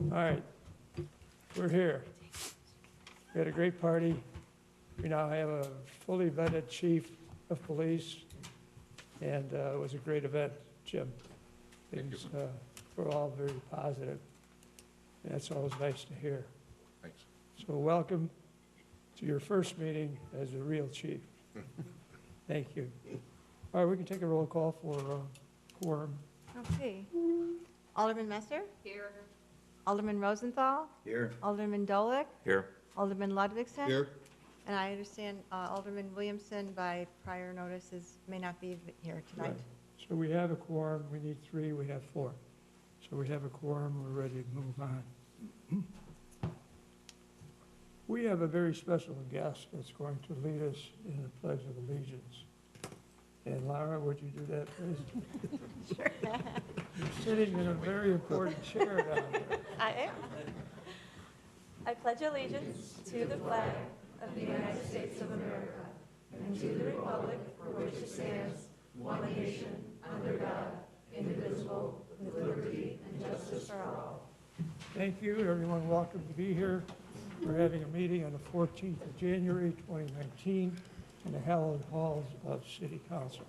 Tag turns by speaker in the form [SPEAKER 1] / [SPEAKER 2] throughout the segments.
[SPEAKER 1] All right, we're here. We had a great party. We now have a fully vetted chief of police, and it was a great event, Jim. Things were all very positive. And that's always nice to hear.
[SPEAKER 2] Thanks.
[SPEAKER 1] So welcome to your first meeting as a real chief. Thank you. All right, we can take a roll call for quorum.
[SPEAKER 3] Okay. Alderman Messer? Here. Alderman Rosenthal?
[SPEAKER 2] Here.
[SPEAKER 3] Alderman Dolick?
[SPEAKER 2] Here.
[SPEAKER 3] Alderman Ludwigson?
[SPEAKER 2] Here.
[SPEAKER 3] And I understand Alderman Williamson, by prior notices, may not be here tonight.
[SPEAKER 1] Right. So we have a quorum. We need 3, we have 4. So we have a quorum, we're ready to move on. We have a very special guest that's going to lead us in the Pledge of Allegiance. And Laura, would you do that, please?
[SPEAKER 3] Sure.
[SPEAKER 1] You're sitting in a very important chair down there.
[SPEAKER 4] I am. I pledge allegiance to the flag of the United States of America and to the republic for which it stands, one nation, under God, indivisible, with liberty and justice for all.
[SPEAKER 1] Thank you, everyone. Welcome to be here. We're having a meeting on the 14th of January, 2019, in the hallowed halls of City Council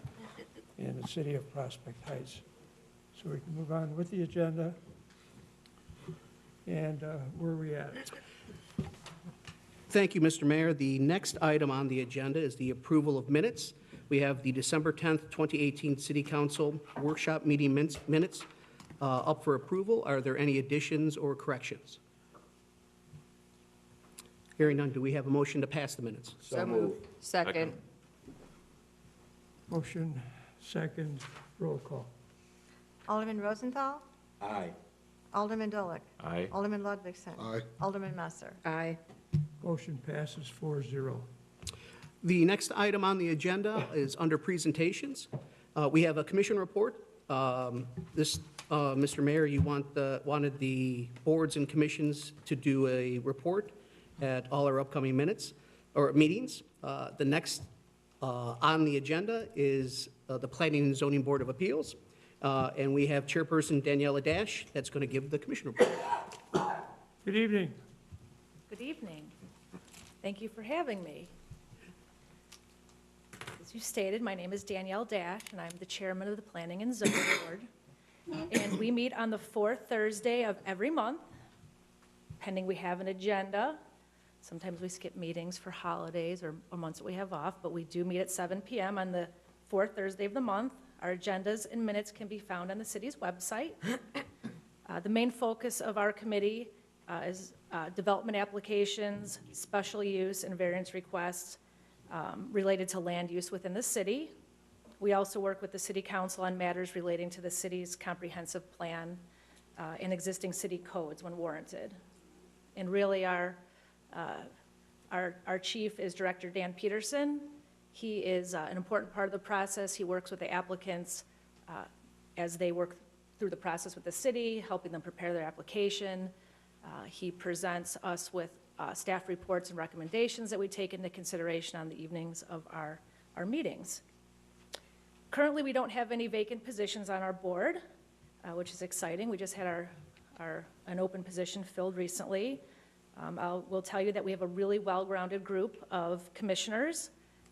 [SPEAKER 1] in the city of Prospect Heights. So we can move on with the agenda. And where are we at?
[SPEAKER 5] Thank you, Mr. Mayor. The next item on the agenda is the approval of minutes. We have the December 10th, 2018 City Council Workshop Meeting minutes up for approval. Are there any additions or corrections? Hearing none, do we have a motion to pass the minutes?
[SPEAKER 2] So moved.
[SPEAKER 3] Second.
[SPEAKER 1] Motion, second, roll call.
[SPEAKER 3] Alderman Rosenthal?
[SPEAKER 2] Aye.
[SPEAKER 3] Alderman Dolick?
[SPEAKER 2] Aye.
[SPEAKER 3] Alderman Ludwigson?
[SPEAKER 2] Aye.
[SPEAKER 3] Alderman Messer?
[SPEAKER 4] Aye.
[SPEAKER 1] Motion passes 4-0.
[SPEAKER 5] The next item on the agenda is under presentations. We have a commission report. Mr. Mayor, you wanted the boards and commissions to do a report at all our upcoming meetings. The next on the agenda is the Planning and Zoning Board of Appeals. And we have Chairperson Daniela Dash that's going to give the commission report.
[SPEAKER 1] Good evening.
[SPEAKER 4] Good evening. Thank you for having me. As you stated, my name is Danielle Dash, and I'm the chairman of the Planning and Zoning Board. And we meet on the 4th Thursday of every month, pending we have an agenda. Sometimes we skip meetings for holidays or months that we have off, but we do meet at 7 p.m. on the 4th Thursday of the month. Our agendas and minutes can be found on the city's website. The main focus of our committee is development applications, special use, and variance requests related to land use within the city. We also work with the City Council on matters relating to the city's comprehensive plan and existing city codes when warranted. And really our chief is Director Dan Peterson. He is an important part of the process. He works with the applicants as they work through the process with the city, helping them prepare their application. He presents us with staff reports and recommendations that we take into consideration on the evenings of our meetings. Currently, we don't have any vacant positions on our board, which is exciting. We just had an open position filled recently. We'll tell you that we have a really well-grounded group of commissioners.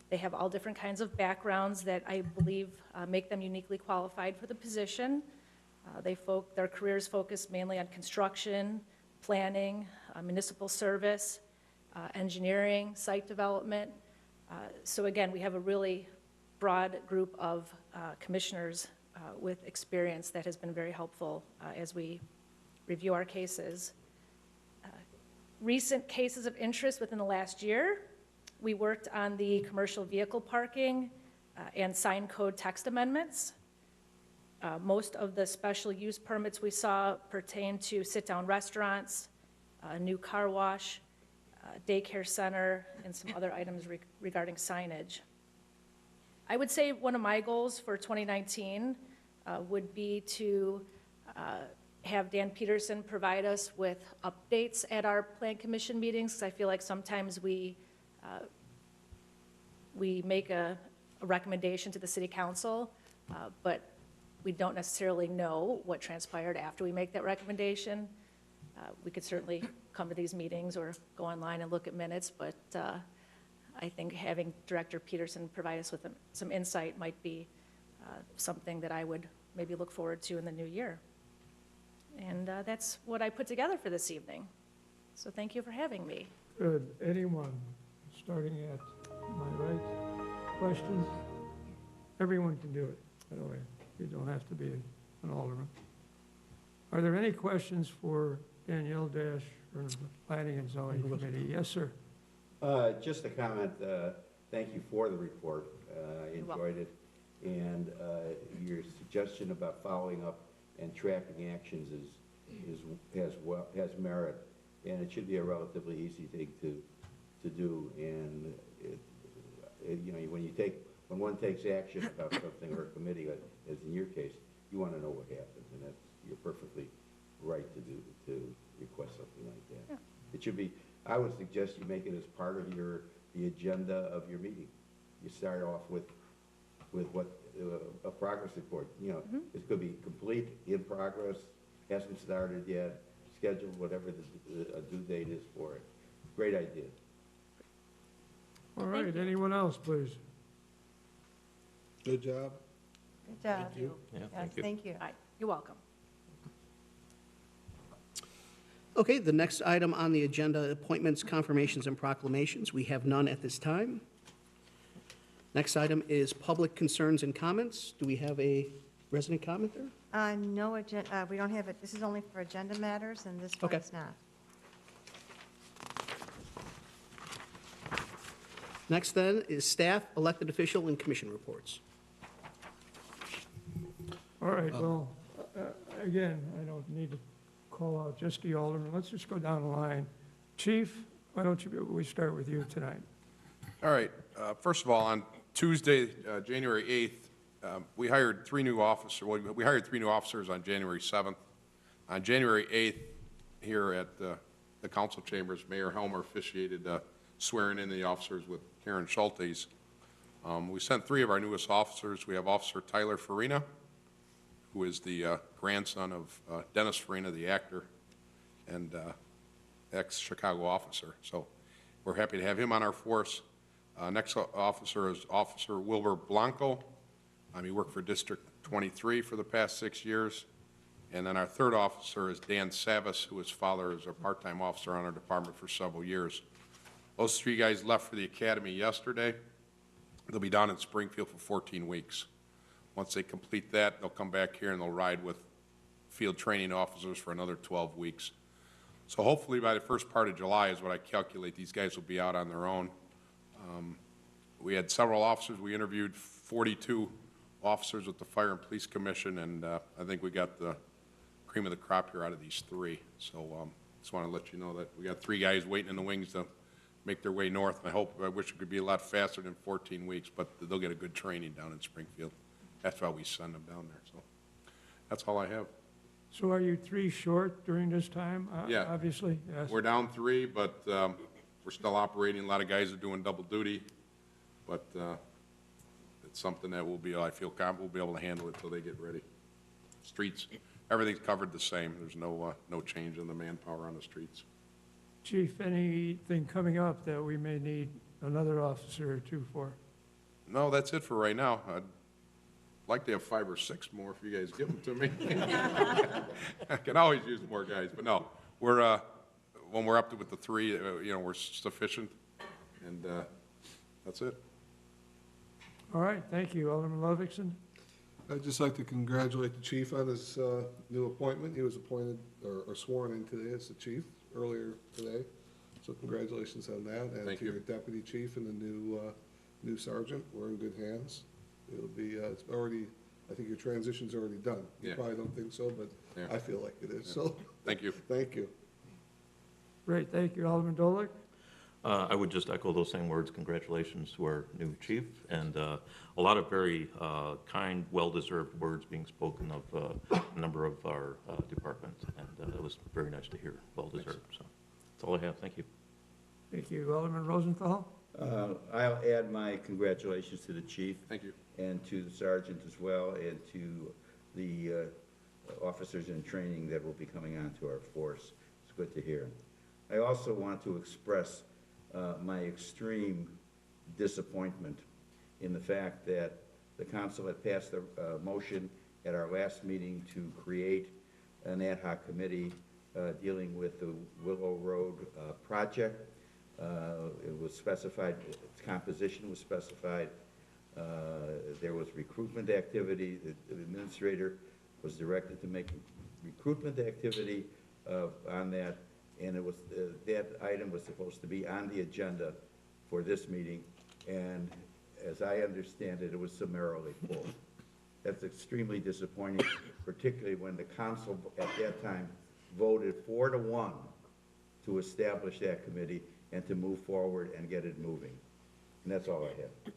[SPEAKER 4] They have all different kinds of backgrounds that I believe make them uniquely qualified for the position. Their careers focus mainly on construction, planning, municipal service, engineering, site development. So again, we have a really broad group of commissioners with experience that has been very helpful as we review our cases. Recent cases of interest within the last year, we worked on the commercial vehicle parking and sign code text amendments. Most of the special use permits we saw pertain to sit-down restaurants, a new car wash, daycare center, and some other items regarding signage. I would say one of my goals for 2019 would be to have Dan Peterson provide us with updates at our Plan Commission meetings, because I feel like sometimes we make a recommendation to the City Council, but We don't necessarily know what transpired after we make that recommendation. We could certainly come to these meetings or go online and look at minutes, but I think having Director Peterson provide us with some insight might be something that I would maybe look forward to in the new year. And that's what I put together for this evening. So thank you for having me.
[SPEAKER 1] Good. Anyone, starting at my right, questions? Everyone can do it, by the way. You don't have to be an alderman. Are there any questions for Danielle Dash from the Planning and Zoning Committee? Yes, sir.
[SPEAKER 2] Just a comment, thank you for the report, I enjoyed it. And your suggestion about following up and tracking actions has merit, and it should be a relatively easy thing to do. And you know, when one takes action about something or a committee, as in your case, you want to know what happened, and that's, you're perfectly right to request something like that.
[SPEAKER 4] Yeah.
[SPEAKER 2] It should be. I would suggest you make it as part of the agenda of your meeting. You start off with what a progress report. You know, it could be complete, in progress, hasn't started yet, scheduled, whatever the due date is for it. Great idea.
[SPEAKER 1] All right, anyone else, please?
[SPEAKER 6] Good job.
[SPEAKER 3] Good job.
[SPEAKER 7] Thank you. Yeah,
[SPEAKER 3] Yes,
[SPEAKER 7] thank you.
[SPEAKER 3] thank you.
[SPEAKER 4] All right, you're welcome.
[SPEAKER 5] Okay, the next item on the agenda, appointments, confirmations, and proclamations. We have none at this time. Next item is public concerns and comments. Do we have a resident comment there?
[SPEAKER 3] No agenda, we don't have it, this is only for agenda matters, and this one
[SPEAKER 5] Okay.
[SPEAKER 3] is not.
[SPEAKER 5] Next then is staff, elected official, and commission reports.
[SPEAKER 1] All right, well, again, I don't need to call out just the alderman. Let's just go down the line. Chief, why don't we start with you tonight?
[SPEAKER 8] All right. First of all, on Tuesday, January 8th, we hired three new officers. Well, we hired three new officers on January 7th. On January 8th, here at the council chambers, Mayor Helmer officiated swearing in the officers with Karen Schultes. We sent three of our newest officers. We have Officer Tyler Farina, who is the grandson of Dennis Farina, the actor, and ex-Chicago officer. So we're happy to have him on our force. Next officer is Officer Wilbur Blanco. He worked for District 23 for the past 6 years. And then our third officer is Dan Savas, who his father is a part-time officer on our department for several years. Those three guys left for the academy yesterday. They'll be down in Springfield for 14 weeks. Once they complete that, they'll come back here and they'll ride with field training officers for another 12 weeks. So hopefully by the first part of July is what I calculate, these guys will be out on their own. We had several officers. We interviewed 42 officers with the Fire and Police Commission, and I think we got the cream of the crop here out of these three. So just want to let you know that we got three guys waiting in the wings to make their way north. I wish it could be a lot faster than 14 weeks, but they'll get a good training down in Springfield. That's why we send them down there. So that's all I have.
[SPEAKER 1] So are you three short during this time?
[SPEAKER 8] Yeah.
[SPEAKER 1] Obviously, yes.
[SPEAKER 8] We're down three, but we're still operating. A lot of guys are doing double duty, but it's something that I feel confident we'll be able to handle it until they get ready. Streets, everything's covered the same. There's no change in the manpower on the streets.
[SPEAKER 1] Chief, anything coming up that we may need another officer or two for?
[SPEAKER 8] No, that's it for right now. I'd like to have 5 or 6 more if you guys give them to me. I can always use more guys, but no, we're when we're up to with the 3, we're sufficient, and that's it.
[SPEAKER 1] All right, thank you. Alderman Ludwigson?
[SPEAKER 6] I'd just like to congratulate the chief on his new appointment. He was appointed or sworn in today as the chief earlier today. So congratulations on that. And
[SPEAKER 8] Thank
[SPEAKER 6] to
[SPEAKER 8] you.
[SPEAKER 6] your deputy chief and the new sergeant. We're in good hands. It'll be, it's already, I think your transition's already done. You
[SPEAKER 8] Yeah.
[SPEAKER 6] probably don't think so, but
[SPEAKER 8] Yeah.
[SPEAKER 6] I feel like it is.
[SPEAKER 8] Yeah.
[SPEAKER 6] So
[SPEAKER 8] Thank you.
[SPEAKER 6] thank you.
[SPEAKER 1] Great, thank you. Alderman Dolick?
[SPEAKER 7] I would just echo those same words. Congratulations to our new chief, and a lot of very kind, well-deserved words being spoken of a number of our departments, and it was very nice to hear. Well-deserved. So that's all I have. Thank you.
[SPEAKER 1] Thank you. Alderman Rosenthal?
[SPEAKER 9] I'll add my congratulations to the chief
[SPEAKER 8] Thank you.
[SPEAKER 9] and to the sergeant as well, and to
[SPEAKER 2] the officers in training that will be coming onto our force. It's good to hear. I also want to express my extreme disappointment in the fact that the council had passed a motion at our last meeting to create an ad hoc committee dealing with the Willow Road project. It was specified, its composition was specified. There was recruitment activity. The administrator was directed to make recruitment activity on that, and it was that item was supposed to be on the agenda for this meeting, and as I understand it, it was summarily pulled. That's extremely disappointing, particularly when the council at that time voted 4-1 to establish that committee and to move forward and get it moving. And that's all I have.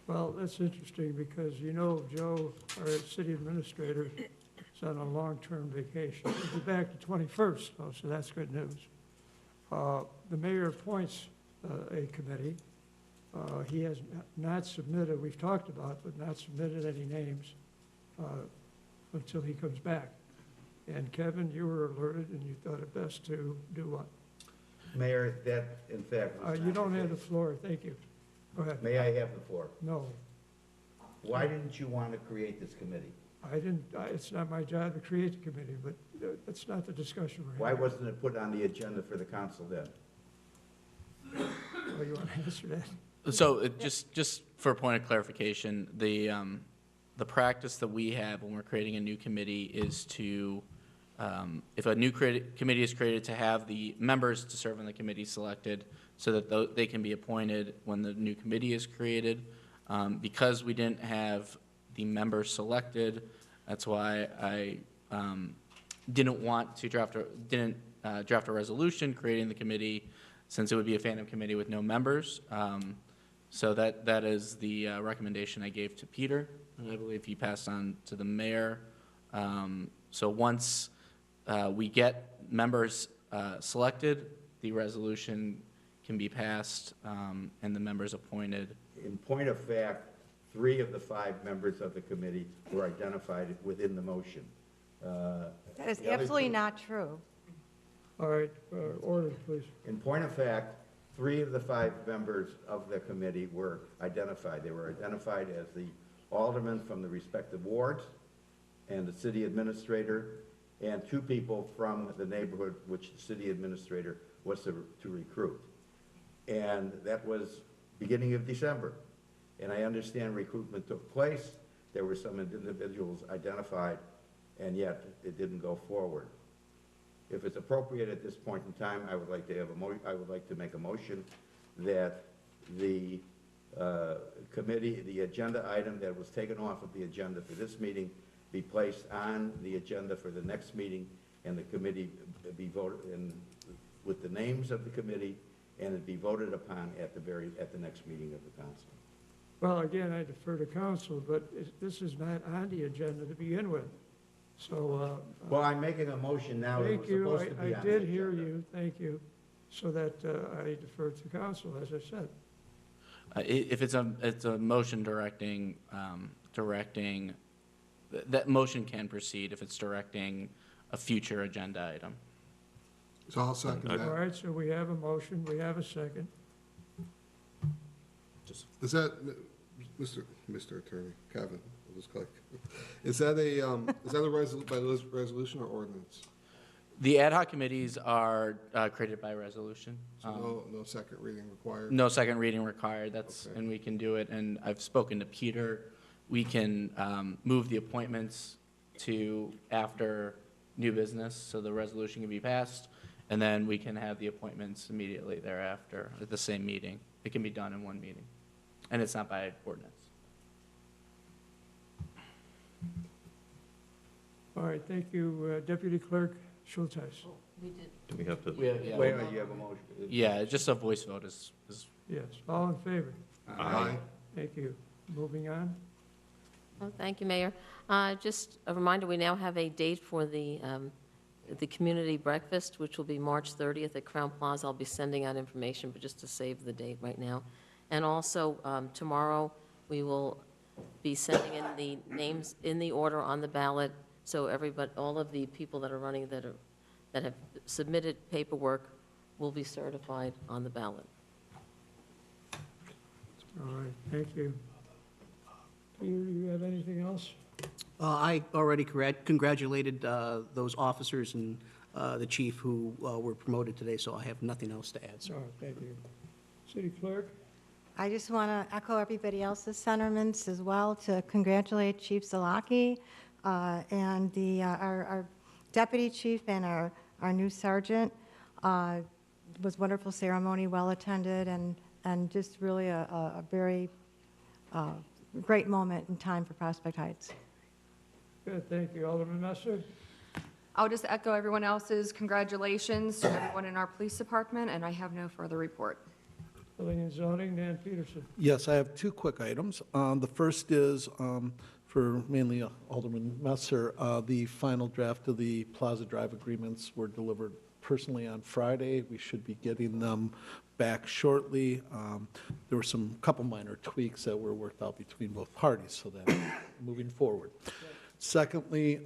[SPEAKER 1] Well, that's interesting because you know Joe, our city administrator, is on a long-term vacation. He'll be back the 21st, though, so that's good news. The mayor appoints a committee. He has not submitted, we've talked about, but not submitted any names until he comes back. And Kevin, you were alerted and you thought it best to do what?
[SPEAKER 2] Mayor, that in fact was
[SPEAKER 1] You
[SPEAKER 2] not
[SPEAKER 1] don't
[SPEAKER 2] the
[SPEAKER 1] have the
[SPEAKER 2] case.
[SPEAKER 1] floor, thank you. Go ahead.
[SPEAKER 2] May I have the floor?
[SPEAKER 1] No,
[SPEAKER 2] Why didn't you want to create this committee?
[SPEAKER 1] I didn't, it's not my job to create the committee, but that's not the discussion we're
[SPEAKER 2] Why
[SPEAKER 1] having.
[SPEAKER 2] wasn't it put on the agenda for the council then?
[SPEAKER 1] Oh, you want to answer that?
[SPEAKER 9] So just for a point of clarification, the practice that we have when we're creating a new committee is to, if a new committee is created, to have the members to serve on the committee selected so that they can be appointed when the new committee is created. Because we didn't have the members selected, that's why I didn't want to draft a resolution creating the committee, since it would be a phantom committee with no members. So that is the recommendation I gave to Peter, and I believe he passed on to the mayor. So once we get members selected, the resolution can be passed and the members appointed.
[SPEAKER 2] In point of fact, 3 of the 5 members of the committee were identified within the motion.
[SPEAKER 3] That is
[SPEAKER 2] The other
[SPEAKER 3] absolutely
[SPEAKER 2] 2
[SPEAKER 3] not true.
[SPEAKER 1] All right, order, please.
[SPEAKER 2] In point of fact, 3 of the 5 members of the committee were identified. They were identified as the aldermen from the respective wards and the city administrator, and 2 people from the neighborhood which the city administrator was to recruit. And that was beginning of December. And I understand recruitment took place. There were some individuals identified, and yet it didn't go forward. If it's appropriate at this point in time, I would like to have I would like to make a motion that the committee, the agenda item that was taken off of the agenda for this meeting be placed on the agenda for the next meeting, and the committee be voted in with the names of the committee, and it be voted upon at the next meeting of the council.
[SPEAKER 1] Well, again, I defer to council, but this is not on the agenda to begin with. So,
[SPEAKER 2] Well, I'm making a motion now that it
[SPEAKER 1] thank
[SPEAKER 2] was
[SPEAKER 1] you,
[SPEAKER 2] supposed to be
[SPEAKER 1] I
[SPEAKER 2] on the
[SPEAKER 1] did hear
[SPEAKER 2] agenda.
[SPEAKER 1] you, thank you, so that I defer to council, as I said.
[SPEAKER 9] If it's a motion directing, that motion can proceed if it's directing a future agenda item.
[SPEAKER 6] So I'll second
[SPEAKER 1] All
[SPEAKER 6] that.
[SPEAKER 1] right, so we have a motion, we have a second.
[SPEAKER 6] Is that, Mr. Attorney, Kevin, I'll just click. Is that by resolution or ordinance?
[SPEAKER 9] The ad hoc committees are created by resolution.
[SPEAKER 6] So no second reading required?
[SPEAKER 9] No second reading required,
[SPEAKER 6] Okay.
[SPEAKER 9] and we can do it, and I've spoken to Peter. We can move the appointments to after new business, so the resolution can be passed, and then we can have the appointments immediately thereafter at the same meeting. It can be done in one meeting, and it's not by ordinance.
[SPEAKER 1] All right, thank you, Deputy Clerk Schulteis.
[SPEAKER 7] Do we have to?
[SPEAKER 2] Wait, you have a motion?
[SPEAKER 9] Yeah, just a voice vote is
[SPEAKER 1] Yes, all in favor?
[SPEAKER 6] Aye.
[SPEAKER 1] Thank you. Moving on.
[SPEAKER 10] Well, thank you, Mayor. Just a reminder, we now have a date for the community breakfast, which will be March 30th at Crown Plaza. I'll be sending out information, but just to save the date right now. And also, tomorrow, we will be sending in the names in the order on the ballot, so everybody, all of the people that are running that have submitted paperwork will be certified on the ballot.
[SPEAKER 1] All right, thank you. Do you have anything else?
[SPEAKER 5] I already congratulated those officers and the chief who were promoted today, so I have nothing else to add, sir.
[SPEAKER 1] All right, thank you. City Clerk?
[SPEAKER 3] I just want to echo everybody else's sentiments as well to congratulate Chief Zalaki and our deputy chief and our new sergeant. It was a wonderful ceremony, well attended, and just really a very great moment in time for Prospect Heights.
[SPEAKER 1] Good, thank you. Alderman Messer?
[SPEAKER 11] I'll just echo everyone else's congratulations to everyone in our police department, and I have no further report.
[SPEAKER 1] Building and Zoning, Dan Peterson.
[SPEAKER 12] Yes, I have two quick items. The first is for mainly Alderman Messer. The final draft of the Plaza Drive agreements were delivered personally on Friday. We should be getting them back shortly. There were some couple minor tweaks that were worked out between both parties, so that moving forward. Secondly,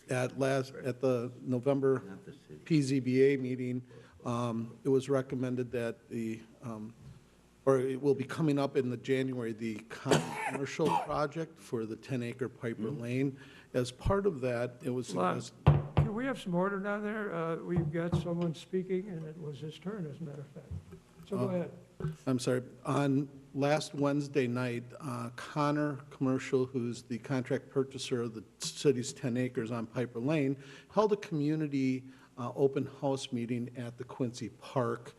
[SPEAKER 12] at the November PZBA meeting, it was recommended that or it will be coming up in the January, the commercial project for the 10-acre Piper Lane. As part of that, it was suggested.
[SPEAKER 1] Can we have some order down there? We've got someone speaking, and it was his turn, as a matter of fact. So go ahead.
[SPEAKER 12] I'm sorry. On last Wednesday night, Connor Commercial, who's the contract purchaser of the city's 10 acres on Piper Lane, held a community open house meeting at the Quincy Park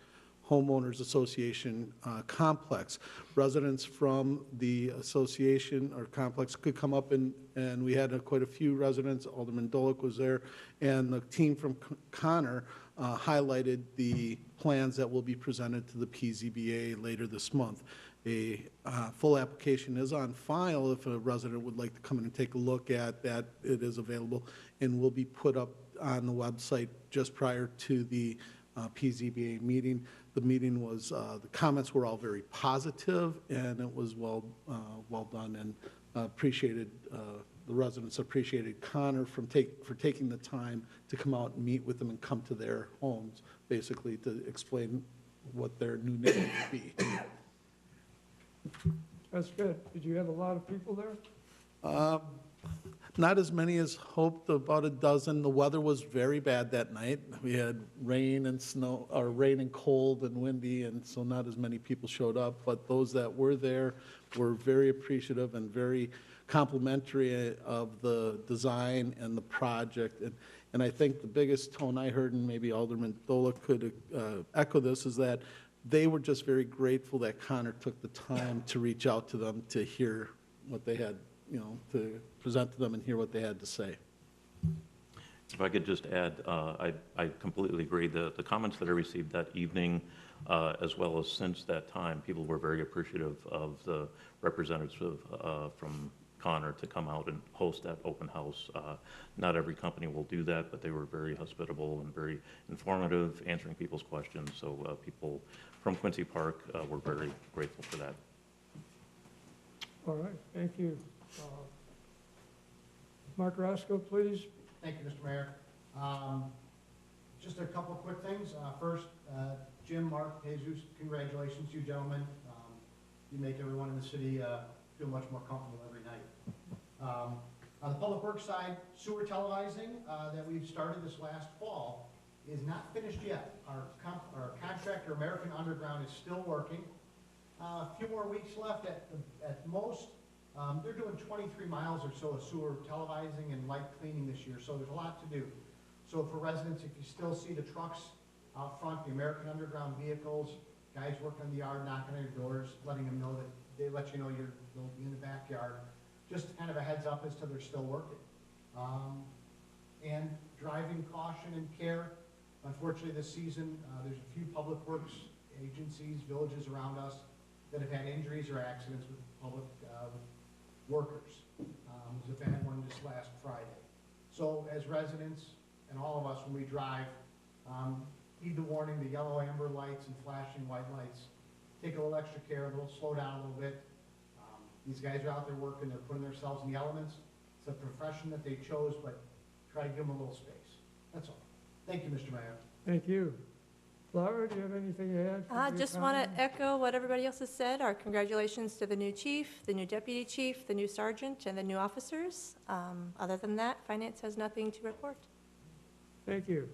[SPEAKER 12] Homeowners Association complex. Residents from the association or complex could come up, and we had quite a few residents. Alderman Dolick was there, and the team from Connor highlighted the plans that will be presented to the PZBA later this month. A full application is on file if a resident would like to come in and take a look at that. It is available and will be put up on the website just prior to the PZBA meeting. The meeting was, the comments were all very positive, and it was well done, and appreciated, the residents appreciated Connor for taking the time to come out and meet with them and come to their homes, basically to explain what their new name would be.
[SPEAKER 1] That's good. Did you have a lot of people there?
[SPEAKER 12] Not as many as hoped, about a dozen. The weather was very bad that night. We had rain and snow, or rain and cold and windy, and so not as many people showed up. But those that were there were very appreciative and very complimentary of the design and the project. And I think the biggest tone I heard, and maybe Alderman Dola could echo this, is that they were just very grateful that Connor took the time to reach out to them to hear what they had, to present to them and hear what they had to say.
[SPEAKER 7] If I could just add, I completely agree. The comments that I received that evening, as well as since that time, people were very appreciative of the representatives from Connor to come out and host that open house. Not every company will do that, but they were very hospitable and very informative, answering people's questions. So people from Quincy Park were very grateful for that.
[SPEAKER 1] All right, thank you. Mark Roscoe, please.
[SPEAKER 13] Thank you, Mr. Mayor. Just a couple of quick things. First, Jim, Mark, Jesus, congratulations to you gentlemen. You make everyone in the city feel much more comfortable every night. On the public works side, sewer televising that we've started this last fall is not finished yet. Our contractor, American Underground, is still working. A few more weeks left at most. They're doing 23 miles or so of sewer televising and light cleaning this year, so there's a lot to do. So for residents, if you still see the trucks out front, the American Underground vehicles, guys working in the yard, knocking on your doors, letting them know that they let you know they'll be in the backyard. Just kind of a heads up as to they're still working. And driving caution and care. Unfortunately, this season, there's a few public works agencies, villages around us that have had injuries or accidents with public workers. There's a bad one this last Friday. So as residents and all of us, when we drive, heed the warning, the yellow amber lights and flashing white lights. Take a little extra care, slow down a little bit. These guys are out there working, they're putting themselves in the elements. It's a profession that they chose, but try to give them a little space. That's all. Thank you, Mr. Mayor.
[SPEAKER 1] Thank you. Laura, do you have anything to add?
[SPEAKER 14] I just want to echo what everybody else has said. Our congratulations to the new chief, the new deputy chief, the new sergeant, and the new officers. Other than that, finance has nothing to report.
[SPEAKER 1] Thank you.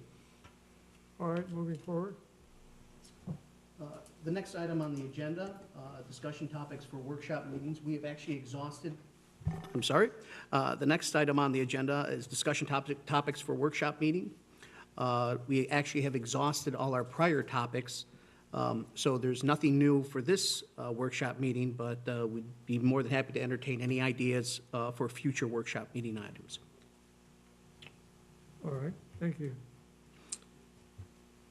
[SPEAKER 1] All right, moving forward.
[SPEAKER 5] The next item on the agenda, discussion topics for workshop meetings. We have actually exhausted, I'm sorry. The next item on the agenda is discussion topics for workshop meeting. We actually have exhausted all our prior topics, so there's nothing new for this workshop meeting, but we'd be more than happy to entertain any ideas for future workshop meeting items.
[SPEAKER 1] All right, thank you.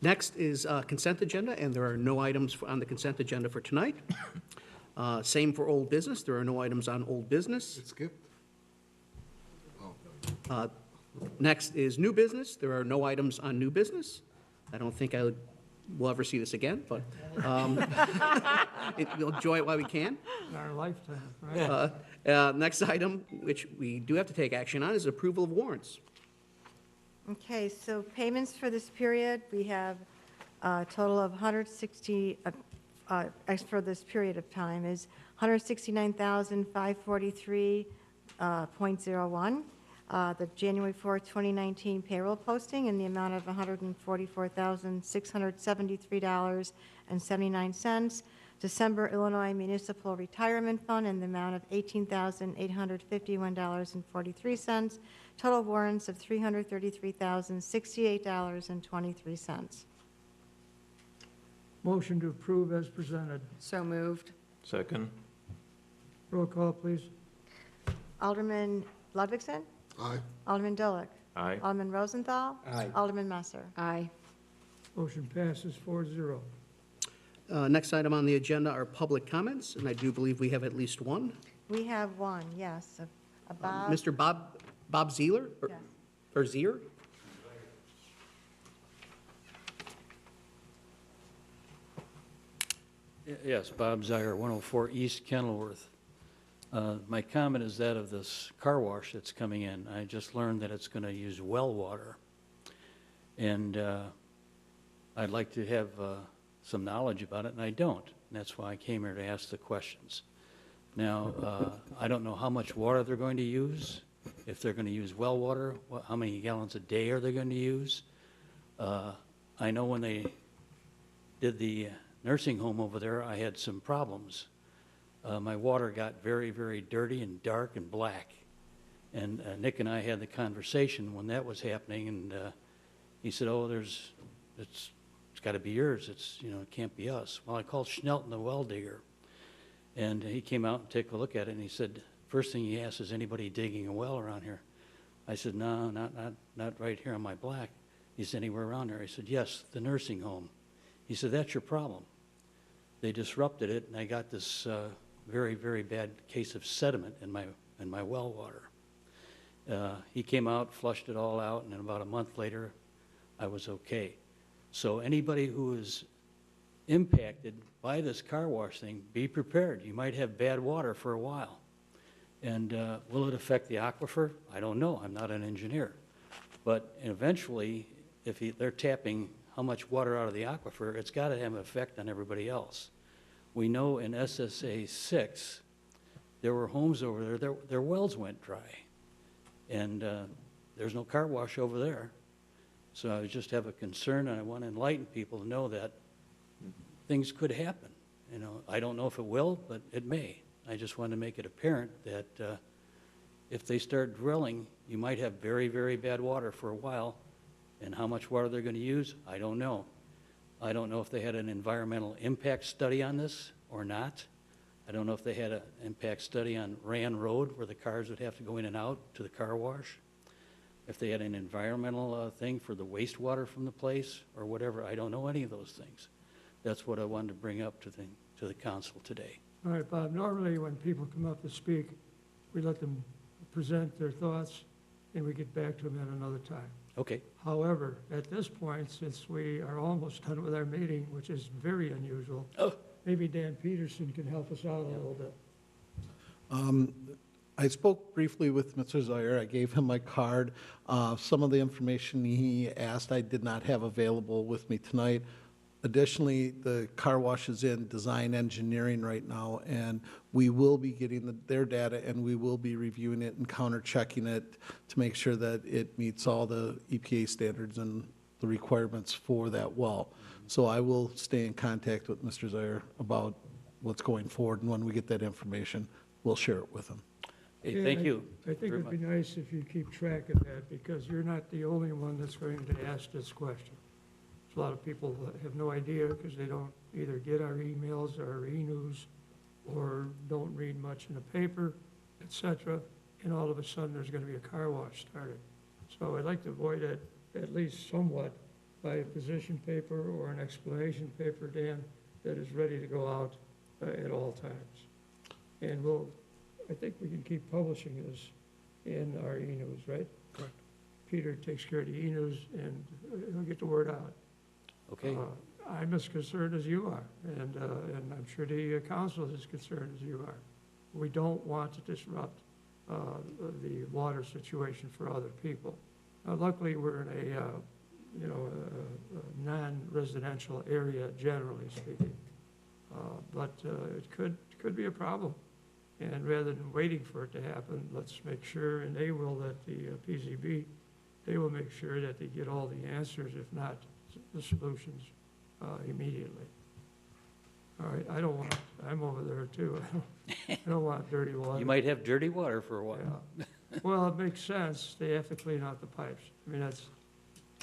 [SPEAKER 5] Next is consent agenda, and there are no items on the consent agenda for tonight. Same for old business. There are no items on old business.
[SPEAKER 6] It skipped?
[SPEAKER 5] Next is new business. There are no items on new business. I don't think we'll ever see this again, but we'll enjoy it while we can.
[SPEAKER 1] In our lifetime, right?
[SPEAKER 5] Next item, which we do have to take action on, is approval of warrants.
[SPEAKER 3] Okay, so payments for this period, we have a total of 160, for this period of time is 169,543.01. The January 4th, 2019 payroll posting in the amount of $144,673.79. December Illinois Municipal Retirement Fund in the amount of $18,851.43. Total warrants of $333,068.23.
[SPEAKER 1] Motion to approve as presented.
[SPEAKER 11] So moved.
[SPEAKER 7] Second?
[SPEAKER 1] Roll call, please.
[SPEAKER 3] Alderman Ludwigson?
[SPEAKER 6] Aye.
[SPEAKER 3] Alderman Dolick?
[SPEAKER 7] Aye.
[SPEAKER 3] Alderman Rosenthal?
[SPEAKER 2] Aye.
[SPEAKER 3] Alderman Messer?
[SPEAKER 11] Aye.
[SPEAKER 1] Motion passes 4-0.
[SPEAKER 5] Next item on the agenda are public comments, and I do believe we have at least one.
[SPEAKER 3] We have one, yes. A Bob?
[SPEAKER 5] Mr. Bob Zeeler?
[SPEAKER 3] Yes.
[SPEAKER 5] Or Zier?
[SPEAKER 15] Yes, Bob Zier, 104 East Kenilworth. My comment is that of this car wash that's coming in. I just learned that it's going to use well water. And I'd like to have some knowledge about it, and I don't. And that's why I came here to ask the questions. Now, I don't know how much water they're going to use, if they're going to use well water, how many gallons a day are they going to use. I know when they did the nursing home over there, I had some problems. My water got very, very dirty and dark and black. And Nick and I had the conversation when that was happening, and he said, "Oh, it's got to be yours. It can't be us." Well, I called Schnelton, the well digger, and he came out and took a look at it, and he said, first thing he asked, "Is anybody digging a well around here?" I said, "No, not right here on my block." He said, "Anywhere around there?" I said, "Yes, the nursing home." He said, "That's your problem. They disrupted it, and I got this very, very bad case of sediment in my well water." He came out, flushed it all out, and then about a month later, I was okay. So anybody who is impacted by this car wash thing, be prepared. You might have bad water for a while. And will it affect the aquifer? I don't know. I'm not an engineer. But eventually, if they're tapping how much water out of the aquifer, it's got to have an effect on everybody else. We know in SSA 6, there were homes over there, their wells went dry. And there's no car wash over there. So I just have a concern, and I want to enlighten people to know that things could happen. I don't know if it will, but it may. I just want to make it apparent that if they start drilling, you might have very, very bad water for a while. And how much water they're going to use, I don't know. I don't know if they had an environmental impact study on this or not. I don't know if they had an impact study on Rand Road where the cars would have to go in and out to the car wash. If they had an environmental thing for the wastewater from the place or whatever. I don't know any of those things. That's what I wanted to bring up to the council today.
[SPEAKER 1] All right, Bob, normally when people come up to speak, we let them present their thoughts, and we get back to them at another time.
[SPEAKER 15] Okay.
[SPEAKER 1] However, at this point, since we are almost done with our meeting, which is very unusual, maybe Dan Peterson can help us out a little bit.
[SPEAKER 12] I spoke briefly with Mr. Zaire. I gave him my card. Some of the information he asked I did not have available with me tonight. Additionally, the car wash is in design engineering right now, and we will be getting their data, and we will be reviewing it and counter-checking it to make sure that it meets all the EPA standards and the requirements for that well. So I will stay in contact with Mr. Zaire about what's going forward, and when we get that information, we'll share it with him.
[SPEAKER 15] Hey, thank you.
[SPEAKER 1] I think
[SPEAKER 15] very
[SPEAKER 1] it'd be
[SPEAKER 15] much.
[SPEAKER 1] nice if you keep track of that, because you're not the only one that's going to ask this question. A lot of people have no idea because they don't either get our emails or our e-news or don't read much in the paper, et cetera, and all of a sudden there's going to be a car wash started. So I'd like to avoid it at least somewhat by a position paper or an explanation paper, Dan, that is ready to go out at all times. And I think we can keep publishing this in our e-news, right?
[SPEAKER 12] Correct.
[SPEAKER 1] Peter takes care of the e-news and he'll get the word out.
[SPEAKER 15] Okay.
[SPEAKER 1] I'm as concerned as you are, and I'm sure the council is as concerned as you are. We don't want to disrupt the water situation for other people. Luckily, we're in a non-residential area, generally speaking, but it could be a problem. And rather than waiting for it to happen, let's make sure, and they will, that the PZB, they will make sure that they get all the answers, if not the solutions, immediately. All right, I'm over there too. I don't want dirty water.
[SPEAKER 15] You might have dirty water for a while.
[SPEAKER 1] Yeah. Well, it makes sense. They have to clean out the pipes. I mean,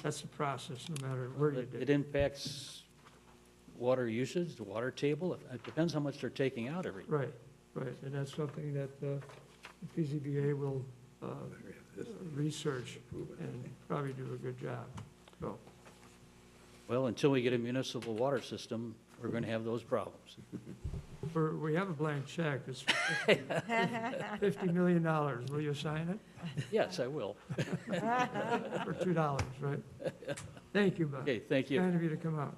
[SPEAKER 1] that's the process, no matter where you
[SPEAKER 15] It
[SPEAKER 1] dig.
[SPEAKER 15] impacts water usage, the water table. It depends how much they're taking out every.
[SPEAKER 1] Right, and that's something that the PZBA will research and probably do a good job. So,
[SPEAKER 15] Well, until we get a municipal water system, we're going to have those problems.
[SPEAKER 1] we have a blank check. It's $50 million. Will you sign it?
[SPEAKER 15] Yes, I will.
[SPEAKER 1] For $2, right? Thank you, Bud.
[SPEAKER 15] Okay, thank you.
[SPEAKER 1] Kind of you to come out.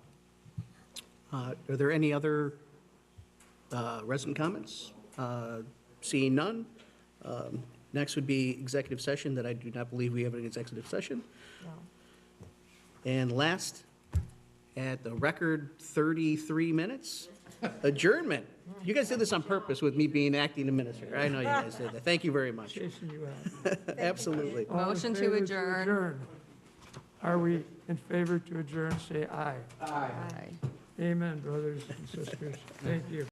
[SPEAKER 5] Are there any other resident comments? Seeing none. Next would be executive session, that I do not believe we have an executive session.
[SPEAKER 3] No.
[SPEAKER 5] And last, at the record 33 minutes, adjournment. You guys did this on purpose with me being acting administrator. I know you guys did that. Thank you very much.
[SPEAKER 1] Chasing you out.
[SPEAKER 5] Absolutely.
[SPEAKER 1] All in
[SPEAKER 11] Motion to
[SPEAKER 1] favor
[SPEAKER 11] adjourn.
[SPEAKER 1] Are we in favor to adjourn? Say aye.
[SPEAKER 11] Aye.
[SPEAKER 1] Amen, brothers and sisters. Thank you.